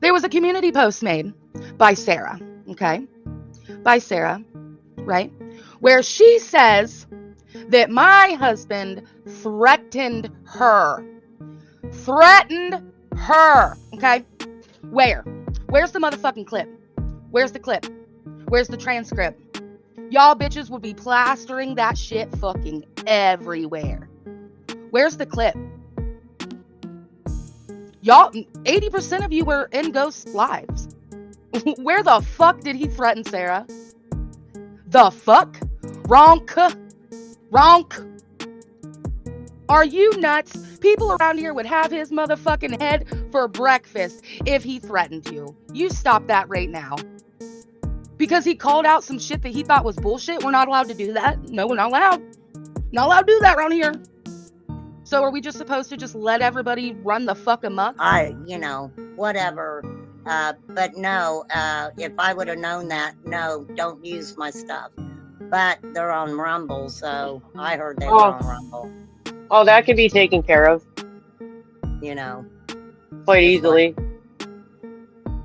There was a community post made by Sarah, okay? By Sarah, right? Where she says that my husband threatened her. Threatened her, okay? Where's the motherfucking clip? Where's the clip? Where's the transcript? Y'all bitches would be plastering that shit fucking everywhere. Where's the clip? Y'all, 80% of you were in Ghost lives. Where the fuck did he threaten Sarah? The fuck? Wrong. Are you nuts? People around here would have his motherfucking head for breakfast if he threatened you. You stop that right now. Because he called out some shit that he thought was bullshit. We're not allowed to do that. No, we're not allowed. Not allowed to do that around here. So are we just supposed to just let everybody run the fuck amok? Whatever. But no, if I would have known that, no, don't use my stuff. But they're on Rumble, so I heard they were on Rumble. Oh, that could be taken care of. Quite easily.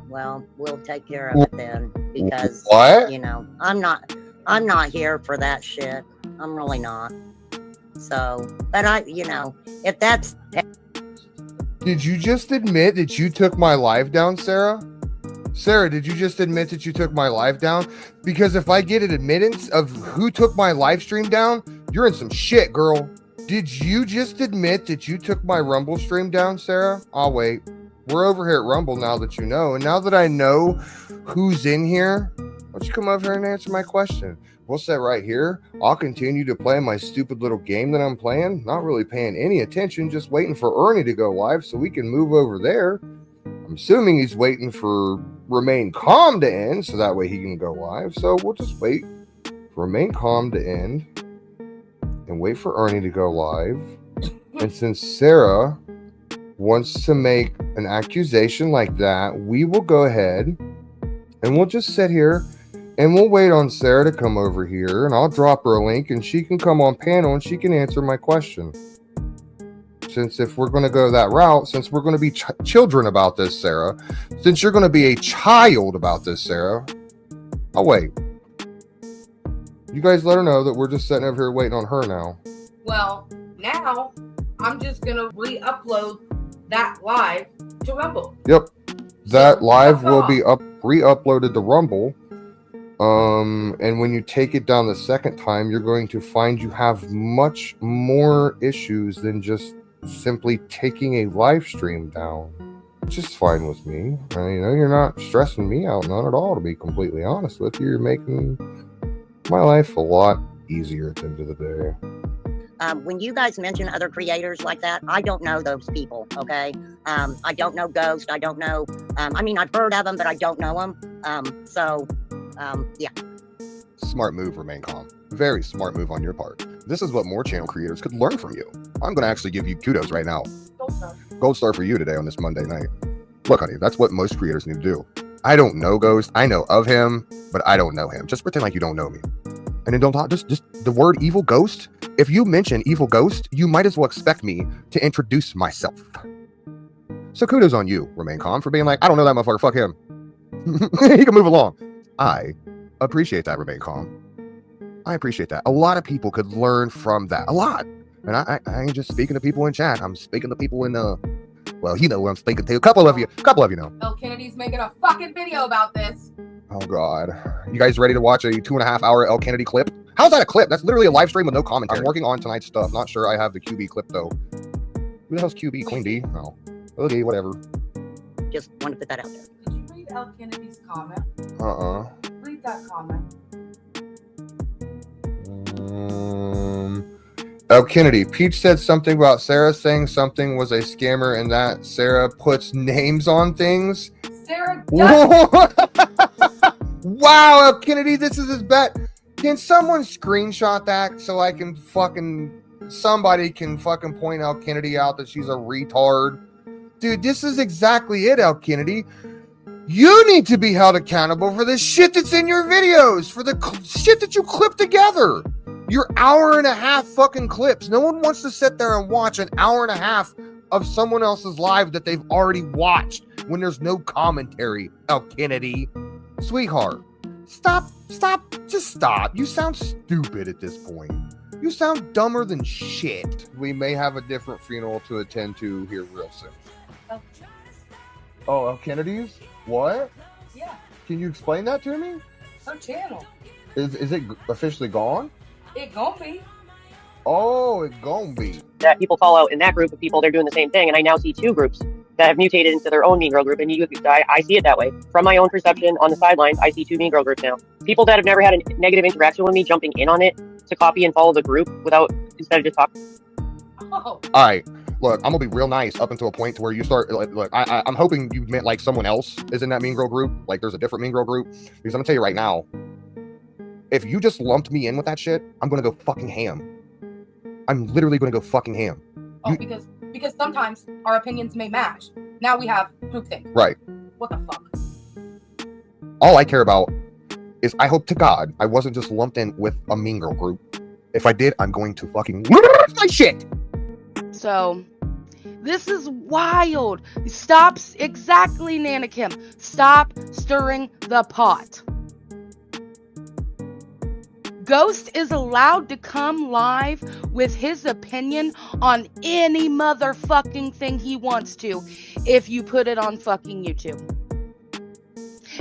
Well, we'll take care of it then, because what? I'm not here for that shit. I'm really not. So, but if that's... Did you just admit that you took my live down, Sarah? Sarah, did you just admit that you took my live down? Because if I get an admittance of who took my live stream down, you're in some shit, girl. Did you just admit that you took my Rumble stream down, Sarah? I'll wait. We're over here at Rumble now that you know. And now that I know who's in here, why don't you come over here and answer my question? We'll sit right here. I'll continue to play my stupid little game that I'm playing. Not really paying any attention, just waiting for Ernie to go live so we can move over there. I'm assuming he's waiting for Remain Calm to end so that way he can go live. So we'll just wait for Remain Calm to end and wait for Ernie to go live. And since Sarah wants to make an accusation like that, we will go ahead and we'll just sit here and we'll wait on Sarah to come over here, and I'll drop her a link and she can come on panel and she can answer my question. Since if we're going to go that route, since we're going to be children about this, Sarah, since you're going to be a child about this, Sarah, I'll wait. You guys let her know that we're just sitting over here waiting on her now. Well, now I'm just going to re-upload that live to Rumble. Yep. That live will be re-uploaded to Rumble. And when you take it down the second time, you're going to find you have much more issues than just simply taking a live stream down, which is fine with me. You're not stressing me out, not at all, to be completely honest with you. You're making my life a lot easier at the end of the day. When you guys mention other creators like that, I don't know those people, okay? I don't know Ghost. I don't know. I've heard of them, but I don't know them. Yeah. Smart move, Remain Calm. Very smart move on your part. This is what more channel creators could learn from you. I'm going to actually give you kudos right now. Gold star for you today on this Monday night. Look, honey, that's what most creators need to do. I don't know Ghost. I know of him, but I don't know him. Just pretend like you don't know me. And then don't talk, just the word evil ghost. If you mention evil ghost, you might as well expect me to introduce myself. So kudos on you, Remain Calm, for being like, I don't know that motherfucker, fuck him. He can move along. I appreciate that, Remain Calm. I appreciate that. A lot of people could learn from that. A lot. And I ain't just speaking to people in chat. I'm speaking to people in well, you know who I'm speaking to. A couple of you know. El Kennedy's making a fucking video about this. Oh God. You guys ready to watch a 2.5 hour El Kennedy clip? How's that a clip? That's literally a live stream with no commentary. I'm working on tonight's stuff. Not sure I have the QB clip though. Who the hell's QB? Queen D? Oh. Okay, whatever. Just want to put that out there. Did you read El Kennedy's comment? Read that comment. El Kennedy. Peach said something about Sarah saying something was a scammer and that Sarah puts names on things. Sarah does. Wow, El Kennedy, this is his bet. Can someone screenshot that so I can somebody can point El Kennedy out that she's a retard? Dude, this is exactly it, El Kennedy. You need to be held accountable for the shit that's in your videos, for the shit that you clip together. Your 1.5-hour fucking clips. No one wants to sit there and watch an 1.5 hour of someone else's live that they've already watched. when there's no commentary, Kennedy. Sweetheart, stop, just stop. You sound stupid at this point. You sound dumber than shit. We may have a different funeral to attend to here real soon. Oh, Kennedy's? What? Yeah, Can you explain that to me? her channel. Is it officially gone? It gonna be. Oh, it gonna be. That people call out in that group of people, they're doing the same thing. And I now see two groups that have mutated into their own Mean Girl group. And I see it that way. From my own perception on the sidelines, I see two Mean Girl groups now. People that have never had a negative interaction with me jumping in on it to copy and follow the group instead of just talking. Oh. All right. Look, I'm gonna be real nice up until a point to where you start. Look, I'm hoping you meant like someone else is in that Mean Girl group. Like there's a different Mean Girl group. Because I'm gonna tell you right now, if you just lumped me in with that shit, I'm gonna go fucking ham. I'm literally gonna go fucking ham. Oh, because sometimes our opinions may match. Now we have groupthink. Right. What the fuck? All I care about is I hope to God I wasn't just lumped in with a Mean Girl group. If I did, I'm going to fucking lose my shit. So, this is wild. Exactly, Nana Kim. Stop stirring the pot. Ghost is allowed to come live with his opinion on any motherfucking thing he wants to if you put it on fucking YouTube.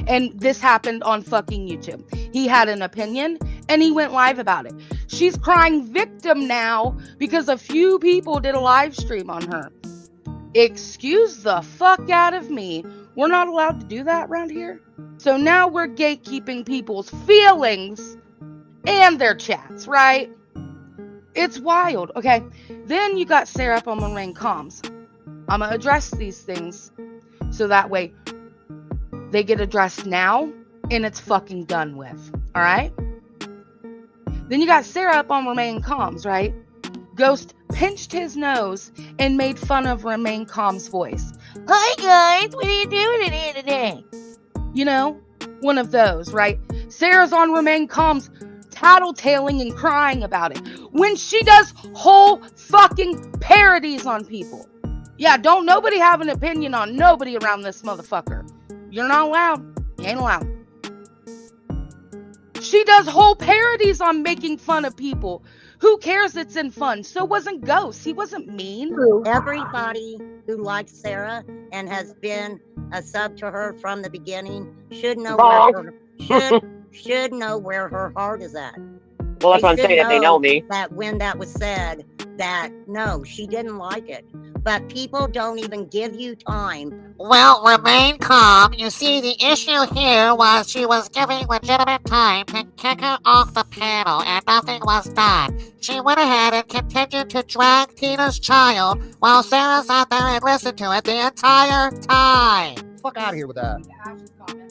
And this happened on fucking YouTube. He had an opinion and he went live about it. She's crying victim now because a few people did a live stream on her. Excuse the fuck out of me. We're not allowed to do that around here. So now we're gatekeeping people's feelings and their chats, right? It's wild. Okay, then you got Sarah up on Lorraine Comms. I'm gonna address these things so that way they get addressed now and it's fucking done with. All right. Then you got Sarah up on Remain Calm's, right? Ghost pinched his nose and made fun of Remain Calm's voice. Hi guys, what are you doing in here today? You know, one of those, right? Sarah's on Remain Calm's tattletaling and crying about it when she does whole fucking parodies on people. Yeah, don't nobody have an opinion on nobody around this motherfucker. You're not allowed. You ain't allowed. She does whole parodies on making fun of people. Who cares? It's in fun. So wasn't Ghost. He wasn't mean. Everybody who likes Sarah and has been a sub to her from the beginning should know should know where her heart is at. Well, that's what I'm saying. If they know me, that when that was said, that no, she didn't like it. But people don't even give you time. Well, remain calm. You see, the issue here was she was giving legitimate time to kick her off the panel, and nothing was done. She went ahead and continued to drag Tina's child while Sarah sat there and listened to it the entire time. Fuck out of here with that.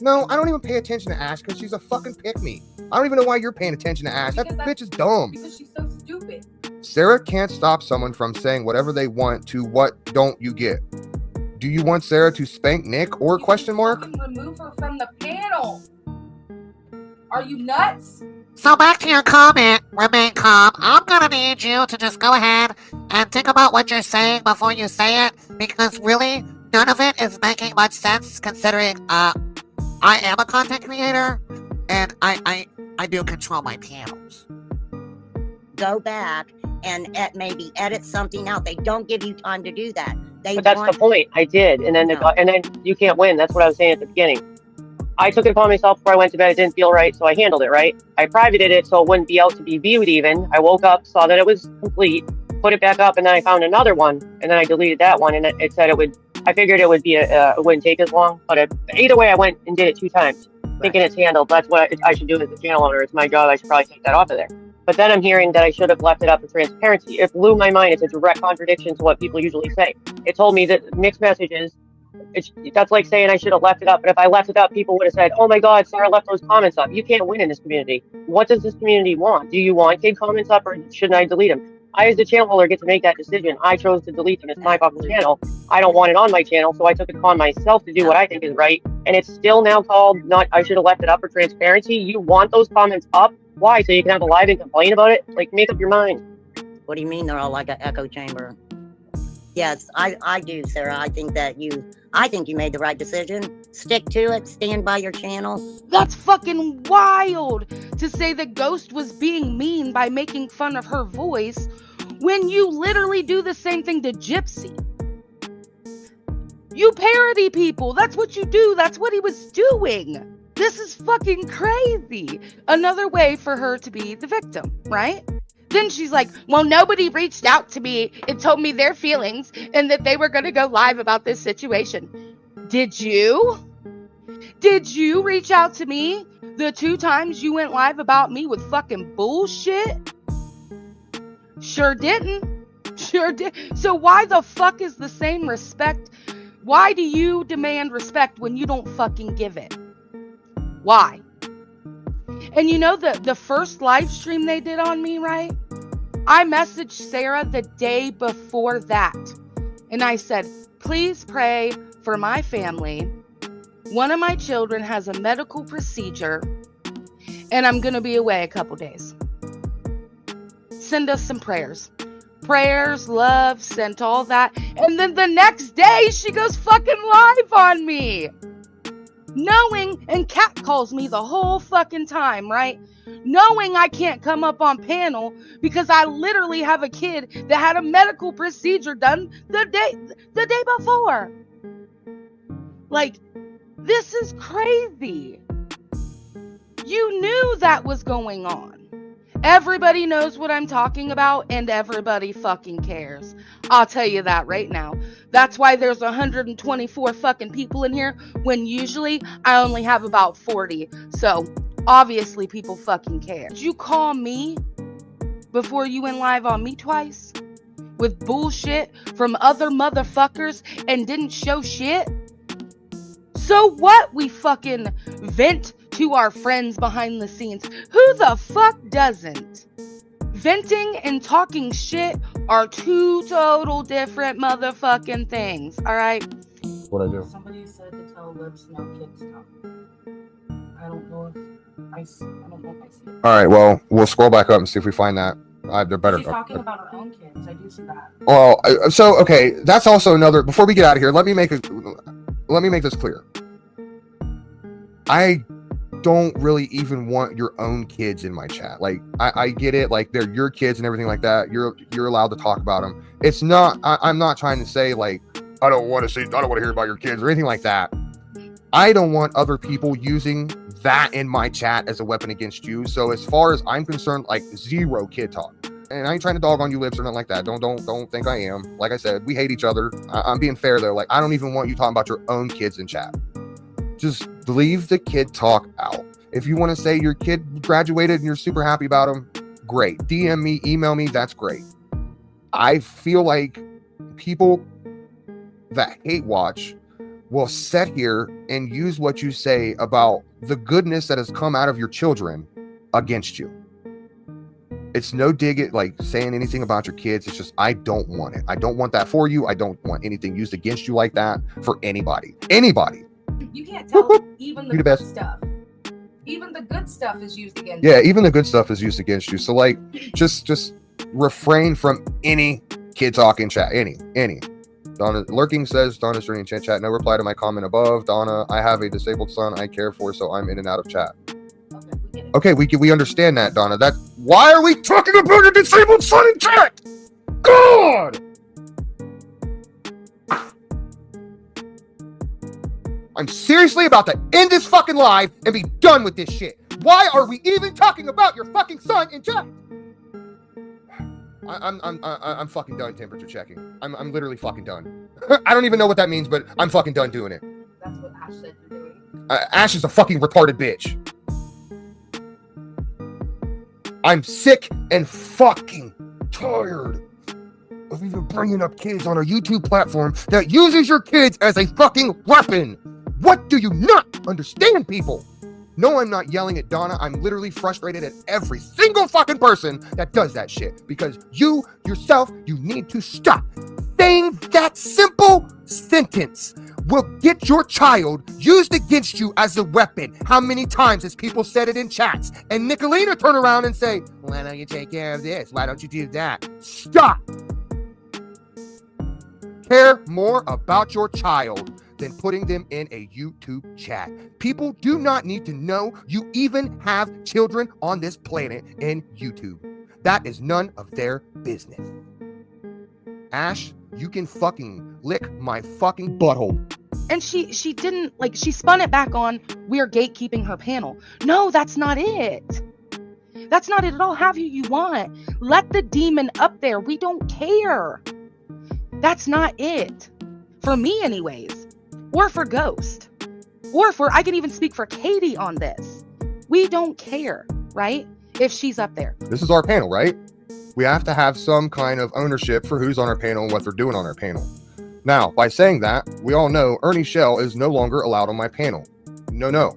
No, I don't even pay attention to Ash because she's a fucking pick-me. I don't even know why you're paying attention to Ash. That bitch is dumb. Because she's so stupid. Sarah can't stop someone from saying whatever they want to what don't you get. Do you want Sarah to spank Nick or question mark? Remove her from the panel. Are you nuts? So back to your comment, remain calm. I'm gonna need you to just go ahead and think about what you're saying before you say it, because really, none of it is making much sense considering I am a content creator and I do control my panels. Go back and maybe edit something out. They don't give you time to do that. but that's the point. I did, and then you can't win. That's what I was saying at the beginning. I took it upon myself before I went to bed. It didn't feel right, so I handled it right. I privated it so it wouldn't be out to be viewed even. I woke up, saw that it was complete, put it back up, and then I found another one, and then I deleted that one, and it said it would. I figured it would be it wouldn't take as long, but either way, I went and did it 2 times, thinking it's handled. That's what I should do as a channel owner. It's my job. I should probably take that off of there. But then I'm hearing that I should have left it up for transparency. It blew my mind. It's a direct contradiction to what people usually say. It told me that mixed messages. That's like saying I should have left it up. But if I left it up, people would have said, "Oh my God, Sarah left those comments up." You can't win in this community. What does this community want? Do you want kid comments up, or shouldn't I delete them? I, as the channel holder, get to make that decision. I chose to delete them. It's my fucking channel. I don't want it on my channel, so I took it upon myself to do what I think is right. And it's still now called not. I should have left it up for transparency. You want those comments up? Why? So you can have a live and complain about it? Like, make up your mind. What do you mean they're all like an echo chamber? Yes, I do, Sarah. I think that you I think you made the right decision. Stick to it. Stand by your channel. That's fucking wild to say that Ghost was being mean by making fun of her voice when you literally do the same thing to Gypsy. You parody people. That's what you do. That's what he was doing. This is fucking crazy. Another way for her to be the victim, right? Then she's like, well, nobody reached out to me and told me their feelings and that they were going to go live about this situation. Did you? Did you reach out to me the 2 times you went live about me with fucking bullshit? Sure didn't. Sure did. So why the fuck is the same respect? Why do you demand respect when you don't fucking give it? Why? And you know the first live stream they did on me, right? I messaged Sarah the day before that. And I said, please pray for my family. One of my children has a medical procedure. And I'm going to be away a couple days. Send us some prayers. Prayers, love, sent all that. And then the next day, she goes fucking live on me. Knowing, and Kat calls me the whole fucking time, right? Knowing I can't come up on panel because I literally have a kid that had a medical procedure done the day before. Like, this is crazy. You knew that was going on. Everybody knows what I'm talking about, and everybody fucking cares. I'll tell you that right now. That's why there's 124 fucking people in here, when usually I only have about 40. So, obviously people fucking care. Did you call me before you went live on me twice? With bullshit from other motherfuckers and didn't show shit? So what? We fucking vent to our friends behind the scenes. Who the fuck doesn't? Venting and talking shit are 2 total different motherfucking things, alright? What I do? Somebody said to tell Lips no kids talk. I don't know if I see it. All right, well, we'll scroll back up and see if we find that. They're better. She's talking about her own kids. I do see that. Well, so okay, that's also another. Before we get out of here, let me make this clear. I don't really even want your own kids in my chat. Like, I get it, like they're your kids and everything like that. You're allowed to talk about them. It's not. I'm not trying to say like I don't want to hear about your kids or anything like that. I don't want other people using that in my chat as a weapon against you. So as far as I'm concerned, like, 0 kid talk. And I ain't trying to dog on you, Lips, or nothing like that. Don't think I am. Like I said, we hate each other. I'm being fair though. Like, I don't even want you talking about your own kids in chat. Just leave the kid talk out. If you want to say your kid graduated and you're super happy about him, great. DM me, email me, that's great. I feel like people that hate watch will sit here and use what you say about the goodness that has come out of your children against you. It's no dig at like saying anything about your kids. It's just, I don't want it. I don't want that for you. I don't want anything used against you like that for anybody. You can't tell even the good stuff. Even the good stuff is used against you. Yeah, even the good stuff is used against you. So like, just refrain from any kid talk in chat. Any. Donna Lurking says, Donna's joining chat. No reply to my comment above. Donna, I have a disabled son I care for, so I'm in and out of chat. Okay, we understand that, Donna. Why are we talking about a disabled son in chat? God! I'm seriously about to end this fucking live and be done with this shit. Why are we even talking about your fucking son in chat? I'm fucking done temperature checking. I'm literally fucking done. I don't even know what that means, but I'm fucking done doing it. That's what Ash said you're doing. Ash is a fucking retarded bitch. I'm sick and fucking tired of even bringing up kids on a YouTube platform that uses your kids as a fucking weapon. What do you not understand, people? No, I'm not yelling at Donna. I'm literally frustrated at every single fucking person that does that shit. Because you, yourself, you need to stop. Saying that simple sentence will get your child used against you as a weapon. How many times has people said it in chats? And Nicolina turn around and say, why don't you take care of this? Why don't you do that? Stop. Care more about your child than putting them in a YouTube chat. People do not need to know you even have children on this planet in YouTube. That is none of their business. Ash, you can fucking lick my fucking butthole. And she didn't, like, she spun it back on, we're gatekeeping her panel. No, that's not it. That's not it at all. Have who you want. Let the demon up there. We don't care. That's not it. For me anyways. Or for Ghost. Or for, I can even speak for Katie on this. We don't care, right? If she's up there. This is our panel, right? We have to have some kind of ownership for who's on our panel and what they're doing on our panel. Now, by saying that, we all know Ernie Shell is no longer allowed on my panel. No.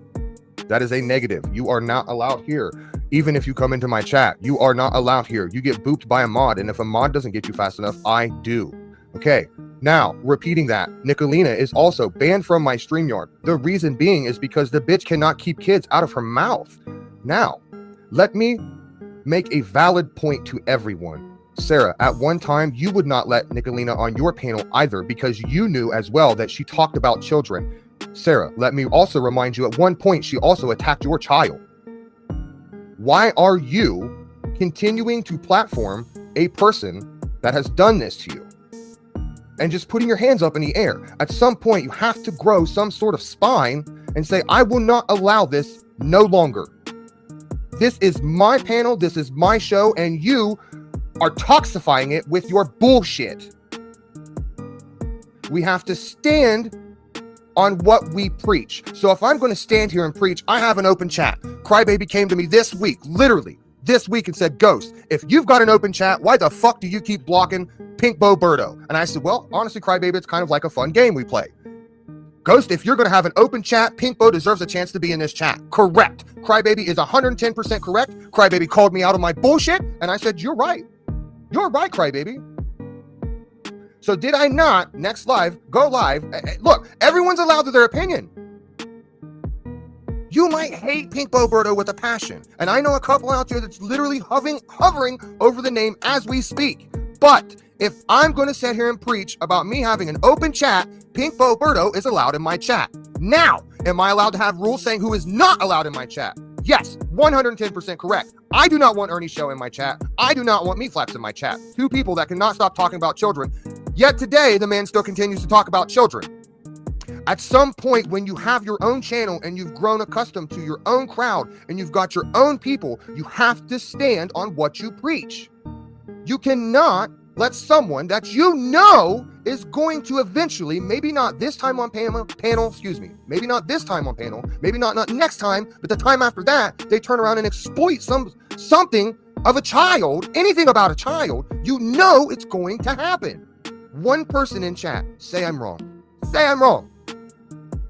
That is a negative. You are not allowed here. Even if you come into my chat, you are not allowed here. You get booped by a mod, and if a mod doesn't get you fast enough, I do. Okay, now, repeating that, Nicolina is also banned from my StreamYard. The reason being is because the bitch cannot keep kids out of her mouth. Now, let me make a valid point to everyone. Sarah, at one time, you would not let Nicolina on your panel either because you knew as well that she talked about children. Sarah, let me also remind you, at one point, she also attacked your child. Why are you continuing to platform a person that has done this to you? And just putting your hands up in the air. At some point, you have to grow some sort of spine and say, I will not allow this no longer. This is my panel, this is my show, and you are toxifying it with your bullshit. We have to stand on what we preach. So if I'm going to stand here and preach, I have an open chat. Crybaby came to me this week, literally this week, and said, Ghost, if you've got an open chat, why the fuck do you keep blocking Pink Bo Birdo? And I said, well, honestly, Crybaby, it's kind of like a fun game we play. Ghost, if you're going to have an open chat, Pink Bo deserves a chance to be in this chat. Correct. Crybaby is 110% correct. Crybaby called me out on my bullshit, and I said, you're right. You're right, Crybaby. So did I not, next live, go live? Look, everyone's allowed to their opinion. You might hate Pink Bo Birdo with a passion. And I know a couple out there that's literally hovering over the name as we speak. But if I'm going to sit here and preach about me having an open chat, Pink Bo Birdo is allowed in my chat. Now, am I allowed to have rules saying who is not allowed in my chat? Yes, 110% correct. I do not want Ernie Show in my chat. I do not want Me Flaps in my chat. Two people that cannot stop talking about children. Yet today, the man still continues to talk about children. At some point, when you have your own channel and you've grown accustomed to your own crowd and you've got your own people, you have to stand on what you preach. You cannot let someone that you know is going to eventually, maybe not this time on panel, maybe not this time on panel, maybe not next time, but the time after that, they turn around and exploit something of a child, anything about a child, you know it's going to happen. One person in chat, say I'm wrong. Say I'm wrong.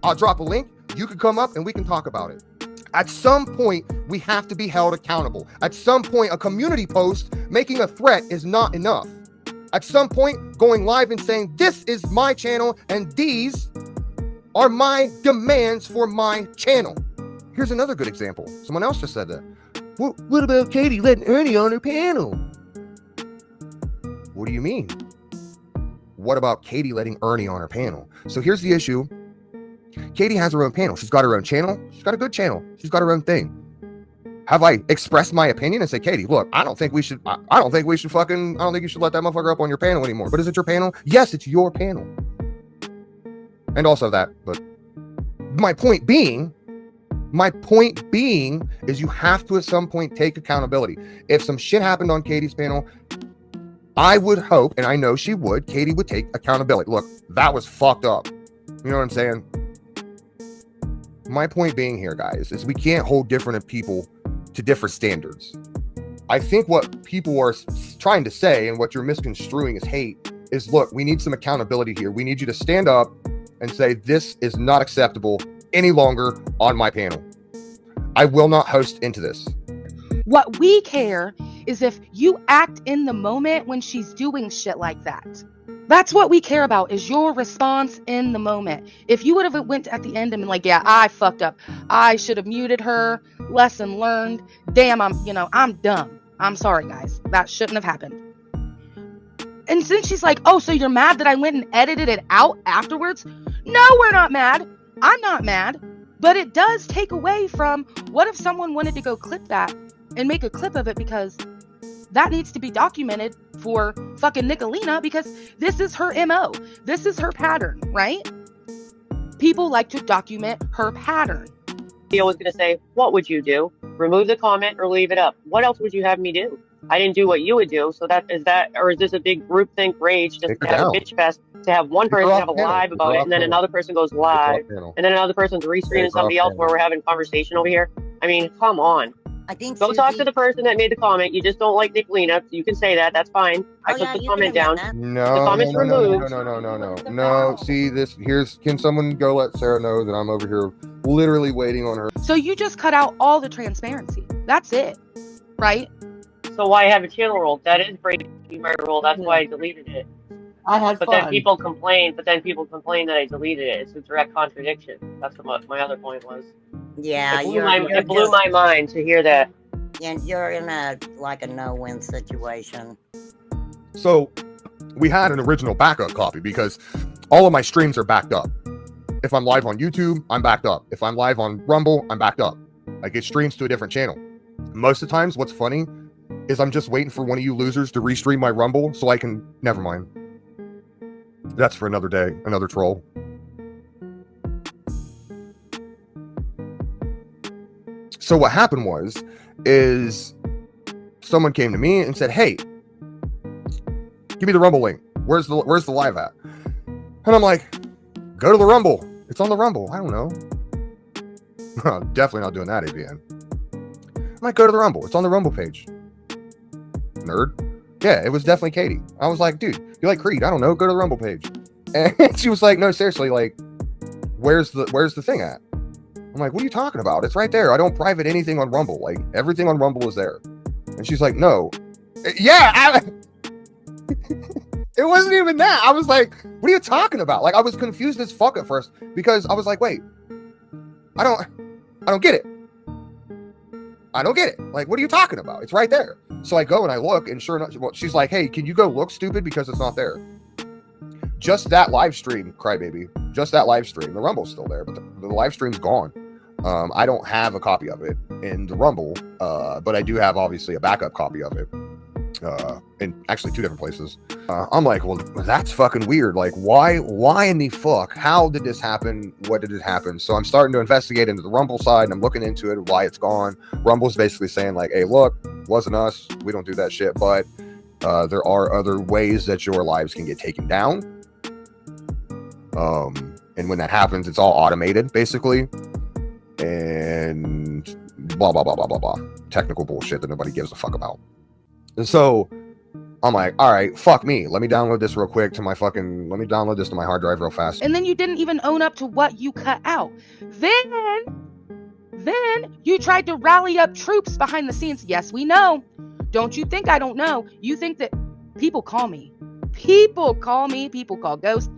I'll drop a link. You can come up and we can talk about it. At some point, we have to be held accountable. At some point, a community post making a threat is not enough. At some point, going live and saying, this is my channel and these are my demands for my channel. Here's another good example. Someone else just said that. What about Katie letting Ernie on her panel? What do you mean? What about Katie letting Ernie on her panel? So here's the issue. Katie has her own panel. She's got her own channel. She's got a good channel. She's got her own thing. Have I expressed my opinion and say, Katie, look, I don't think you should let that motherfucker up on your panel anymore. But is it your panel? Yes, it's your panel. And also that, but my point being is you have to at some point take accountability. If some shit happened on Katie's panel, I would hope, and I know she would, Katie would take accountability. Look, that was fucked up. You know what I'm saying? My point being here, guys, is we can't hold different people to different standards. I think what people are trying to say and what you're misconstruing as hate is, look, we need some accountability here. We need you to stand up and say, this is not acceptable any longer on my panel. I will not host into this. What we care is if you act in the moment when she's doing shit like that. That's what we care about, is your response in the moment. If you would have went at the end and been like, yeah, I fucked up. I should have muted her. Lesson learned. Damn, I'm dumb. I'm sorry, guys. That shouldn't have happened. And then she's like, oh, so you're mad that I went and edited it out afterwards? No, we're not mad. I'm not mad. But it does take away from, what if someone wanted to go clip that and make a clip of it, because that needs to be documented for fucking Nicolina, because this is her MO. This is her pattern, right? People like to document her pattern. I was going to say, what would you do? Remove the comment or leave it up? What else would you have me do? I didn't do what you would do. So or is this a big groupthink rage just to have a bitch fest, to have one person have a live about it, and then another person goes live, and then another person's restreaming somebody else where we're having a conversation over here? I mean, come on. I think Go talk to the person that made the comment. You just don't like Nicolina. You can say that. That's fine. I took the comment down. No, the comment's removed. No. See this? Can someone go let Sarah know that I'm over here literally waiting on her? So you just cut out all the transparency. That's it, right? So why have a channel rule? That is breaking my rule. That's why I deleted it. I had But fun. then people complain. That I deleted it. It's a direct contradiction. That's what my other point was. Yeah, It blew my mind to hear that. And you're in a no-win situation. So we had an original backup copy because all of my streams are backed up. If I'm live on YouTube, I'm backed up. If I'm live on Rumble, I'm backed up. Like, it streams to a different channel. Most of the times, what's funny is I'm just waiting for one of you losers to restream my Rumble so I can... Never mind. That's for another day, another troll. So what happened is someone came to me and said, "Hey, give me the Rumble link. Where's the live at?" And I'm like, "Go to the Rumble. It's on the Rumble." I don't know. Definitely not doing that, ABN. I'm like, "Go to the Rumble. It's on the Rumble page." Nerd. Yeah, it was definitely Katie. I was like, "Dude, you like Creed? I don't know. Go to the Rumble page." And she was like, "No, seriously, like, where's the thing at?" I'm like, "What are you talking about? It's right there. I don't private anything on Rumble. Like, everything on Rumble is there." And she's like, "No." Yeah, it wasn't even that. I was like, "What are you talking about?" Like, I was confused as fuck at first because I was like, "Wait, I don't get it. I don't get it. Like, what are you talking about? It's right there." So I go and I look, and sure enough, she's like, "Hey, can you go look, stupid, because it's not there." Just that live stream, crybaby. Just that live stream. The Rumble's still there, but the live stream's gone. I don't have a copy of it in the Rumble, but I do have, obviously, a backup copy of it. In actually 2 different places. I'm like, well, that's fucking weird. Like, why in the fuck? How did this happen? What did it happen? So I'm starting to investigate into the Rumble side, and I'm looking into it, why it's gone. Rumble's basically saying, like, "Hey, look, wasn't us. We don't do that shit, but there are other ways that your lives can get taken down. And when that happens, it's all automated, basically. And blah, blah, blah, blah, blah, blah. Technical bullshit that nobody gives a fuck about." And so I'm like, all right, fuck me. Let me download this real quick to my hard drive real fast. And then you didn't even own up to what you cut out. Then you tried to rally up troops behind the scenes. Yes, we know. Don't you think I don't know? You think that people call me. People call Ghost.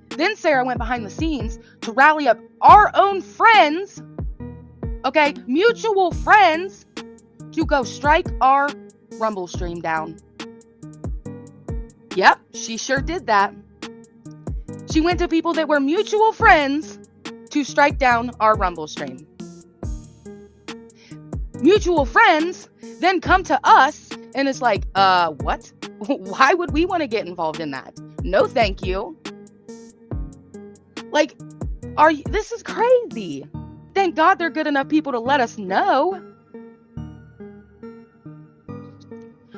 Then Sarah went behind the scenes to rally up our own friends, okay, mutual friends, to go strike our Rumble stream down. Yep, she sure did that. She went to people that were mutual friends to strike down our Rumble stream. Mutual friends then come to us and it's like, what? Why would we want to get involved in that? No, thank you. Like, this is crazy. Thank God they're good enough people to let us know.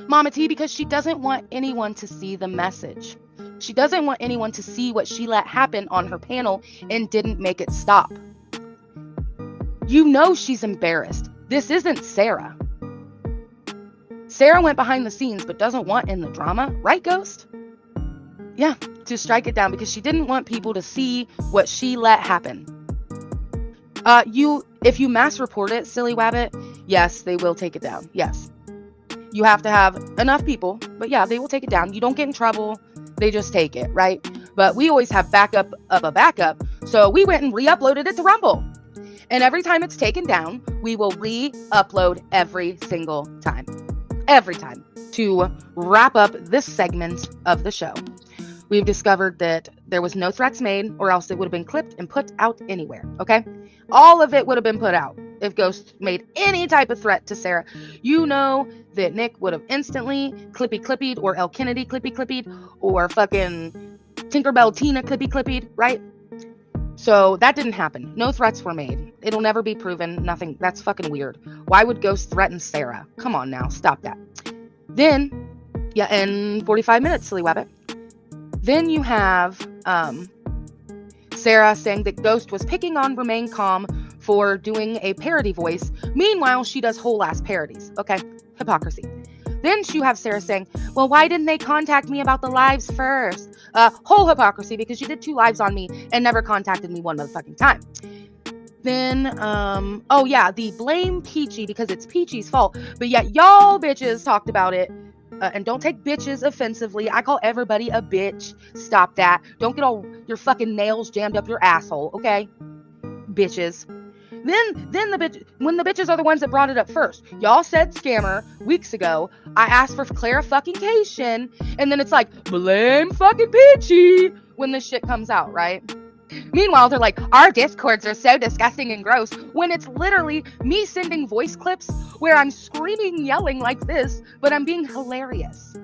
Mama T, because she doesn't want anyone to see the message. She doesn't want anyone to see what she let happen on her panel and didn't make it stop. You know she's embarrassed. This isn't Sarah. Sarah went behind the scenes but doesn't want in the drama, right, Ghost? Yeah, to strike it down because she didn't want people to see what she let happen. If you mass report it, Silly Wabbit, yes, they will take it down. Yes. You have to have enough people, but yeah, they will take it down. You don't get in trouble. They just take it, right? But we always have backup of a backup. So we went and re-uploaded it to Rumble. And every time it's taken down, we will re-upload every single time. Every time. To wrap up this segment of the show. We've discovered that there was no threats made, or else it would have been clipped and put out anywhere, okay? All of it would have been put out if Ghost made any type of threat to Sarah. You know that Nick would have instantly clippy-clippied, or El Kennedy clippy-clippied, or fucking Tinkerbell Tina clippy-clippied, right? So that didn't happen. No threats were made. It'll never be proven. Nothing. That's fucking weird. Why would Ghost threaten Sarah? Come on now. Stop that. Then, yeah, in 45 minutes, silly wabbit. Then you have Sarah saying that Ghost was picking on Remain Calm for doing a parody voice. Meanwhile, she does whole ass parodies. Okay? Hypocrisy. Then you have Sarah saying, well, why didn't they contact me about the lives first? Whole hypocrisy, because you did 2 lives on me and never contacted me one motherfucking time. Then, oh yeah, the blame Peachy because it's Peachy's fault. But yet y'all bitches talked about it. And don't take bitches offensively. I call everybody a bitch. Stop that. Don't get all your fucking nails jammed up your asshole, okay? Bitches. Then when the bitches are the ones that brought it up first. Y'all said scammer weeks ago. I asked for clarification, and then it's like, blame fucking Peachy when this shit comes out, right? Meanwhile, they're like, our discords are so disgusting and gross, when it's literally me sending voice clips where I'm screaming, yelling like this, but I'm being hilarious.